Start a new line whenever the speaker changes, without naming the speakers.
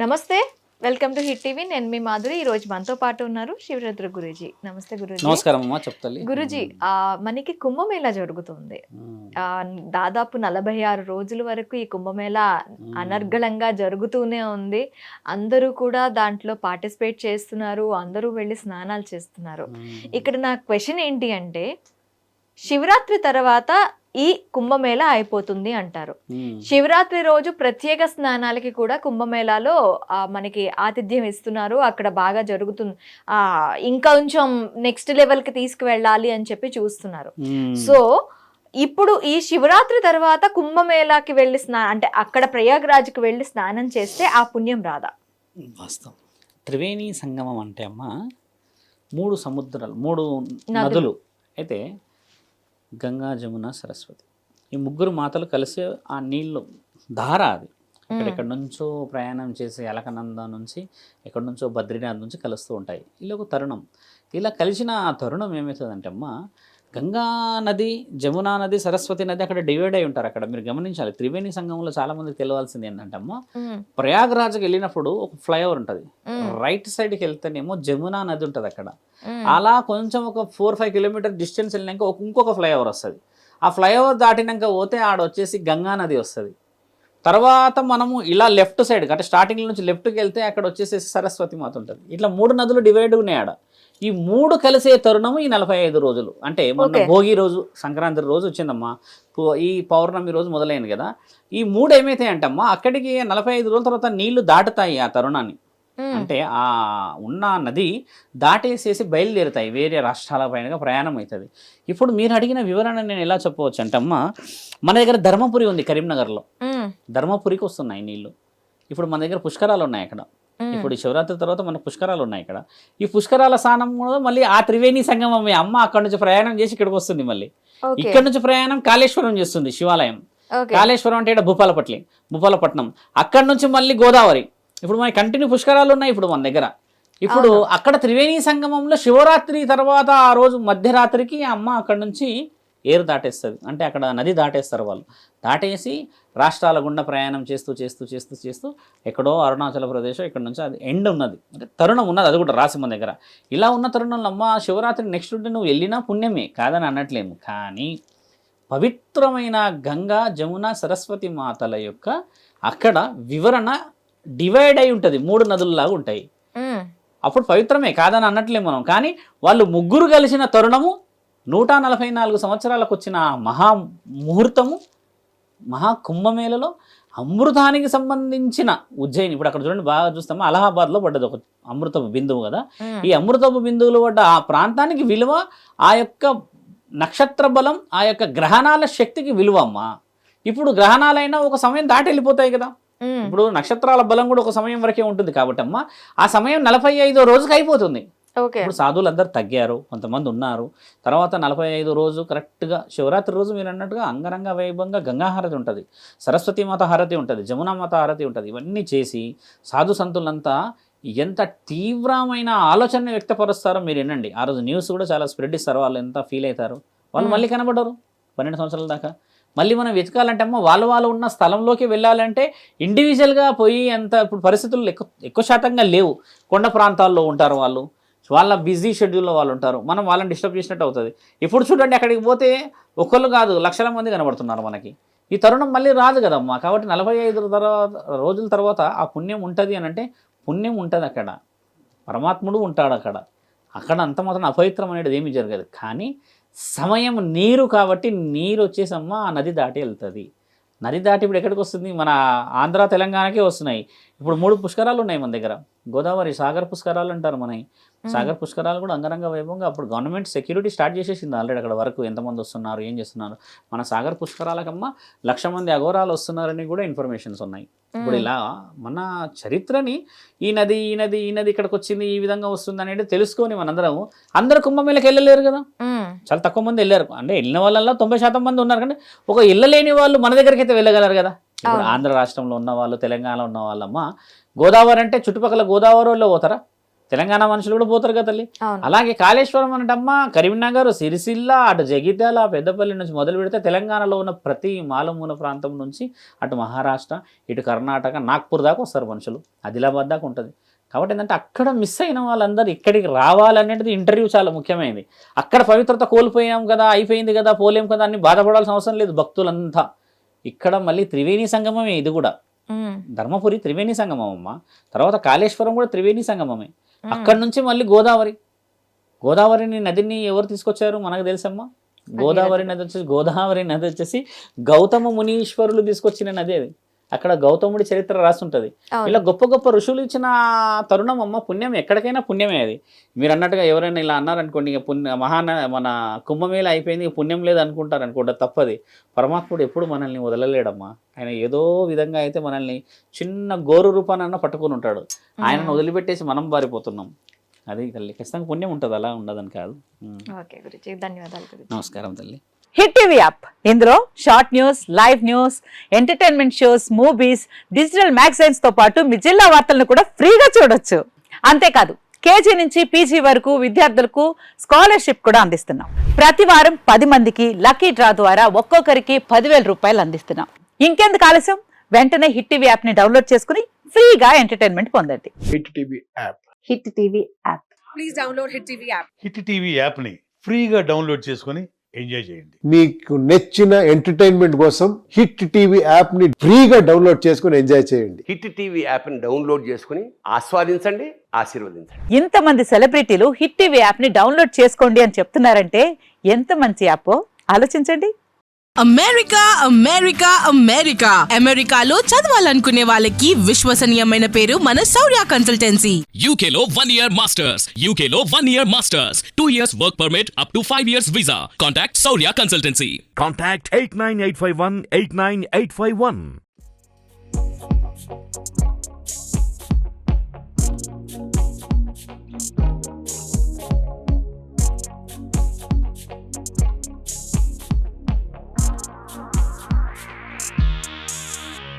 నమస్తే, welcome to hit TV. నేను మీ మాధురి. ఈ రోజు మనతో పాటు ఉన్నారు శివరుద్ర గురూజీ. నమస్తే గురూజీ.
నమస్కారం అమ్మా, చెప్తాలి
గురూజీ, మనకి కుంభమేళా జరుగుతుంది. దాదాపు 46 రోజుల వరకు ఈ కుంభమేళా అనర్గళంగా జరుగుతూనే ఉంది. అందరూ కూడా దాంట్లో పార్టిసిపేట్ చేస్తున్నారు, అందరూ వెళ్ళి స్నానాలు చేస్తున్నారు. ఇక్కడ నా క్వశ్చన్ ఏంటి అంటే, శివరాత్రి తర్వాత ఈ కుంభమేళా అయిపోతుంది అంటారు. శివరాత్రి రోజు ప్రత్యేక స్నానాలకి కూడా కుంభమేళాలో మనకి ఆతిథ్యం ఇస్తున్నారు. అక్కడ బాగా జరుగుతుంది. ఇంకా కొంచెం నెక్స్ట్ లెవెల్ కి తీసుకువెళ్ళాలి అని చెప్పి చూస్తున్నారు. సో ఇప్పుడు ఈ శివరాత్రి తర్వాత కుంభమేళాకి వెళ్ళి అంటే అక్కడ ప్రయాగ్రాజ్కి వెళ్ళి స్నానం చేస్తే ఆ పుణ్యం రాదా?
వాస్తవం. త్రివేణి సంగమం అంటే అమ్మ 3 సముద్రాలు, 3 నదులు అయితే గంగా, జమున, సరస్వతి. ఈ 3 మాతలు కలిసి ఆ నీళ్ళు ధార అది ఎక్కడెక్కడి నుంచో ప్రయాణం చేసి అలకనంద నుంచి ఎక్కడి నుంచో బద్రీనాథ్ నుంచి కలుస్తూ ఉంటాయి. ఇలా ఒక తరుణం, ఇలా కలిసిన ఆ తరుణం ఏమవుతుందంటే అమ్మ, గంగా నది, జమునా నది, సరస్వతి నది అక్కడ డివైడ్ అయి ఉంటారు. అక్కడ మీరు గమనించాలి. త్రివేణి సంగమంలో చాలా మందికి తెలియాల్సింది ఏంటంటే అమ్మ, ప్రయాగ్రాజ్కి వెళ్ళినప్పుడు ఒక ఫ్లైఓవర్ ఉంటుంది. రైట్ సైడ్కి వెళ్తేనేమో జమునా నది ఉంటుంది అక్కడ. అలా కొంచెం ఒక 4-5 కిలోమీటర్ డిస్టెన్స్ వెళ్ళినాక ఇంకొక ఫ్లైఓవర్ వస్తుంది. ఆ ఫ్లైఓవర్ దాటినాక పోతే ఆడ వచ్చేసి గంగా నది వస్తుంది. తర్వాత మనము ఇలా లెఫ్ట్ సైడ్ అంటే స్టార్టింగ్ నుంచి లెఫ్ట్కి వెళ్తే అక్కడ వచ్చేసి సరస్వతి మాత ఉంటుంది. ఇట్లా 3 నదులు డివైడ్ ఉన్నాయి ఆడ. ఈ 3 కలిసే తరుణము ఈ 45 రోజులు. అంటే మొన్న భోగి రోజు, సంక్రాంతి రోజు వచ్చిందమ్మా, ఈ పౌర్ణమి రోజు మొదలైంది కదా. ఈ 3 ఏమైతాయంటమ్మా, అక్కడికి 45 రోజుల తర్వాత నీళ్లు దాటుతాయి ఆ తరుణాన్ని. అంటే ఆ ఉన్న నది దాటేసేసి బయలుదేరుతాయి, వేరే రాష్ట్రాల పైన ప్రయాణం అవుతుంది. ఇప్పుడు మీరు అడిగిన వివరణ నేను ఎలా చెప్పవచ్చు అంటే అమ్మ, మన దగ్గర ధర్మపురి ఉంది కరీంనగర్లో. ధర్మపురికి వస్తున్నాయి నీళ్లు. ఇప్పుడు మన దగ్గర పుష్కరాలు ఉన్నాయి అక్కడ. ఇప్పుడు శివరాత్రి తర్వాత మన పుష్కరాలు ఉన్నాయి ఇక్కడ. ఈ పుష్కరాల స్థానం మళ్ళీ ఆ త్రివేణి సంగమం అమ్మ అక్కడ నుంచి ప్రయాణం చేసి ఇక్కడికి వస్తుంది. మళ్ళీ ఇక్కడ నుంచి ప్రయాణం కాళేశ్వరం చేస్తుంది, శివాలయం. కాళేశ్వరం అంటే ఇక్కడ భూపాలపట్నం. అక్కడ నుంచి మళ్ళీ గోదావరి. ఇప్పుడు మన కంటిన్యూ పుష్కరాలు ఉన్నాయి ఇప్పుడు మన దగ్గర. ఇప్పుడు అక్కడ త్రివేణి సంగమంలో శివరాత్రి తర్వాత ఆ రోజు మధ్యరాత్రికి అమ్మ అక్కడ నుంచి ఏరు దాటేస్తుంది. అంటే అక్కడ నది దాటేస్తారు వాళ్ళు. దాటేసి రాష్ట్రాల గుండా ప్రయాణం చేస్తూ ఎక్కడో అరుణాచల్ ప్రదేశ్ ఇక్కడ నుంచి అది ఎండ్ ఉన్నది, అంటే తరుణం ఉన్నది. అది కూడా రాసి మన దగ్గర. ఇలా ఉన్న తరుణంలో అమ్మ శివరాత్రి నెక్స్ట్ డే నువ్వు వెళ్ళినా పుణ్యమే, కాదని అనట్లేము. కానీ పవిత్రమైన గంగా, జమున, సరస్వతి మాతల యొక్క అక్కడ వివరణ డివైడ్ అయి ఉంటుంది, 3 నదుల్లాగా ఉంటాయి. అప్పుడు పవిత్రమే, కాదని అనట్లేము మనం. కానీ వాళ్ళు 3 కలిసిన తరుణము 144 సంవత్సరాలకు వచ్చిన మహాముహూర్తము, మహాకుంభమేళలో అమృతానికి సంబంధించిన ఉజ్జయిని. ఇప్పుడు అక్కడ చూడండి, బాగా చూస్తాము, అలహాబాద్లో పడ్డది ఒక అమృతపు బిందువు కదా. ఈ అమృతపు బిందువులు పడ్డ ఆ ప్రాంతానికి విలువ, ఆ యొక్క నక్షత్ర బలం, ఆ యొక్క గ్రహణాల శక్తికి విలువ అమ్మా. ఇప్పుడు గ్రహణాలైనా ఒక సమయం దాటి వెళ్ళిపోతాయి కదా. ఇప్పుడు నక్షత్రాల బలం కూడా ఒక సమయం వరకే ఉంటుంది కాబట్టి అమ్మ, ఆ సమయం 45వ రోజుకి అయిపోతుంది. ఇప్పుడు సాధువులు అందరు తగ్గారు, కొంతమంది ఉన్నారు. తర్వాత 45వ రోజు కరెక్ట్గా శివరాత్రి రోజు మీరు అన్నట్టుగా అంగరంగ వైభవంగా గంగాహారతి ఉంటుంది, సరస్వతి మాత హారతి ఉంటుంది, జమునా మాత హారతి ఉంటుంది. ఇవన్నీ చేసి సాధు సంతులంతా ఎంత తీవ్రమైన ఆలోచనని వ్యక్తపరుస్తారో మీరు వినండి. ఆ రోజు న్యూస్ కూడా చాలా స్ప్రెడ్ ఇస్తారు. వాళ్ళు ఎంత ఫీల్ అవుతారు. వాళ్ళు మళ్ళీ కనబడ్డారు 12 సంవత్సరాల దాకా. మళ్ళీ మనం వెతకాలంటే అమ్మ, వాళ్ళు ఉన్న స్థలంలోకి వెళ్ళాలంటే ఇండివిజువల్గా పోయి అంత ఇప్పుడు పరిస్థితులు ఎక్కువ శాతంగా లేవు. కొండ ప్రాంతాల్లో ఉంటారు వాళ్ళు, వాళ్ళ బిజీ షెడ్యూల్లో వాళ్ళు ఉంటారు. మనం వాళ్ళని డిస్టర్బ్ చేసినట్టు అవుతుంది. ఇప్పుడు చూడండి, అక్కడికి పోతే ఒకళ్ళు కాదు, లక్షల మంది కనబడుతున్నారు మనకి. ఈ తరుణం మళ్ళీ రాదు కదమ్మా. కాబట్టి 45 రోజుల తర్వాత ఆ పుణ్యం ఉంటుంది అని అంటే పుణ్యం ఉంటుంది అక్కడ, పరమాత్ముడు ఉంటాడు అక్కడ. అంత మాత్రం అపవిత్రం అనేది ఏమీ జరగదు. కానీ సమయం నీరు కాబట్టి నీరు వచ్చేసమ్మ ఆ నది దాటి వెళ్తుంది. నది దాటి ఇప్పుడు ఎక్కడికి వస్తుంది? మన ఆంధ్ర, తెలంగాణకే వస్తున్నాయి. ఇప్పుడు 3 పుష్కరాలు ఉన్నాయి మన దగ్గర. గోదావరి సాగర్ పుష్కరాలు అంటారు మనవి. సాగర్ పుష్కరాలు కూడా అంగరంగ వైభవంగా అప్పుడు గవర్నమెంట్ సెక్యూరిటీ స్టార్ట్ చేసేసింది ఆల్రెడీ. అక్కడ వరకు ఎంతమంది వస్తున్నారు, ఏం చేస్తున్నారు. మన సాగర్ పుష్కరాలకమ్మ 1,00,000 మంది అఘోరాలు వస్తున్నారని కూడా ఇన్ఫర్మేషన్స్ ఉన్నాయి. ఇప్పుడు ఇలా మన చరిత్రని ఈ నది ఇక్కడికి వచ్చింది, ఈ విధంగా వస్తుంది అనేది తెలుసుకొని మనందరం, అందరు కుంభమేళకి వెళ్ళలేరు కదా. చాలా తక్కువ మంది వెళ్ళారు. అంటే వెళ్ళిన వాళ్ళల్లో 90% మంది ఉన్నారు. కానీ ఒక వెళ్ళలేని వాళ్ళు మన దగ్గరికి అయితే వెళ్ళగలరు కదా. ఇప్పుడు ఆంధ్ర రాష్ట్రంలో ఉన్న వాళ్ళు, తెలంగాణలో ఉన్న వాళ్ళమ్మ, గోదావరి అంటే చుట్టుపక్కల గోదావరిలో పోతారా? తెలంగాణ మనుషులు కూడా పోతారు కదా తల్లి.
అవును.
అలాగే కాళేశ్వరం అనటమ్మా కరీంనగర్, సిరిసిల్ల, అటు జగిత్యాల, పెద్దపల్లి నుంచి మొదలు పెడితే తెలంగాణలో ఉన్న ప్రతి మాలమూల ప్రాంతం నుంచి అటు మహారాష్ట్ర, ఇటు కర్ణాటక, నాగ్పూర్ దాకా వస్తారు మనుషులు, ఆదిలాబాద్ దాకా ఉంటుంది. కాబట్టి ఏంటంటే అక్కడ మిస్ అయిన వాళ్ళందరూ ఇక్కడికి రావాలనేది ఇంటర్వ్యూ చాలా ముఖ్యమైనది. అక్కడ పవిత్రత కోల్పోయాం కదా, అయిపోయింది కదా, పోలేం కదా అని బాధపడాల్సిన అవసరం లేదు భక్తులంతా. ఇక్కడ మళ్ళీ త్రివేణి సంగమమే, ఇది కూడా ధర్మపురి త్రివేణి సంగమం అమ్మ. తర్వాత కాళేశ్వరం కూడా త్రివేణి సంగమమే. అక్కడ నుంచి మళ్ళీ గోదావరిని నదిని ఎవరు తీసుకొచ్చారు మనకు తెలుసమ్మా. గోదావరి నది వచ్చేసి గౌతమ మునీశ్వరులు తీసుకొచ్చిన నది అది. అక్కడ గౌతముడి చరిత్ర రాస్తుంటది. ఇలా గొప్ప గొప్ప ఋషులు ఇచ్చిన తరుణం అమ్మ. పుణ్యం ఎక్కడికైనా పుణ్యమే అది. మీరు అన్నట్టుగా ఎవరైనా ఇలా అన్నారనుకోండి, ఇక మన కుంభమేళ అయిపోయింది, పుణ్యం లేదు అనుకుంటారు అనుకుంటా, తప్పది. పరమాత్ముడు ఎప్పుడు మనల్ని వదలలేడమ్మా. ఆయన ఏదో విధంగా అయితే మనల్ని చిన్న గోరు రూపానన్నా పట్టుకొని ఉంటాడు. ఆయనను వదిలిపెట్టేసి మనం బారిపోతున్నాం. అది తల్లి, ఖచ్చితంగా పుణ్యం ఉంటుంది, అలా ఉండదని కాదు.
ఓకే గురుజీ, ధన్యవాదాలు గురుజీ.
నమస్కారం తల్లి.
హిట్ టీవీ యాప్, ఇందులో short news, live news, entertainment shows, movies, digital magazines తో పాటు మీ జిల్లా వార్తలను కూడా ఫ్రీగా చూడొచ్చు. అంతేకాదు కేజీ నుంచి పీజీ వరకు విద్యార్థులకు స్కాలర్షిప్ కూడా అందిస్తున్నాం. ప్రతి వారం 10 మందికి లక్కీ డ్రా ద్వారా ఒక్కొక్కరికి 10,000 రూపాయలు అందిస్తున్నాం. ఇంకెందుకు ఆలస్యం, వెంటనే హిట్ టీవీ యాప్ ని డౌన్లోడ్ చేసుకుని ఫ్రీగా ఎంటర్టైన్మెంట్ పొందండి.
Hit TV app.
Hit TV app.
Please download Hit TV app.
Hit TV యాప్ని ఫ్రీగా డౌన్లోడ్ చేసుకొని ఎంజాయ్ చేయండి.
మీకు నచ్చిన ఎంటర్టైన్మెంట్ కోసం హిట్ టీవీ యాప్ని ఫ్రీగా డౌన్లోడ్ చేసుకొని ఎంజాయ్ చేయండి.
హిట్ టీవీ యాప్ని డౌన్లోడ్ చేసుకుని ఆస్వాదించండి, ఆశీర్వదించండి.
ఇంతమంది సెలబ్రిటీలు హిట్ టీవీ యాప్ ని డౌన్లోడ్ చేసుకోండి అని చెప్తున్నారంటే ఎంత మంచి యాప్ ఆలోచించండి.
అమెరికా అమెరికా అమెరికా అమెరికాలో చదవాలనుకునే వాళ్ళకి విశ్వసనీయమైన పేరు మన శౌర్య కన్సల్టెన్సీ.
UK లో 1 year masters. UK లో 1 year masters. 2 years work permit up to 5 years visa. Contact Saurya Consultancy.
Contact 89851 89851.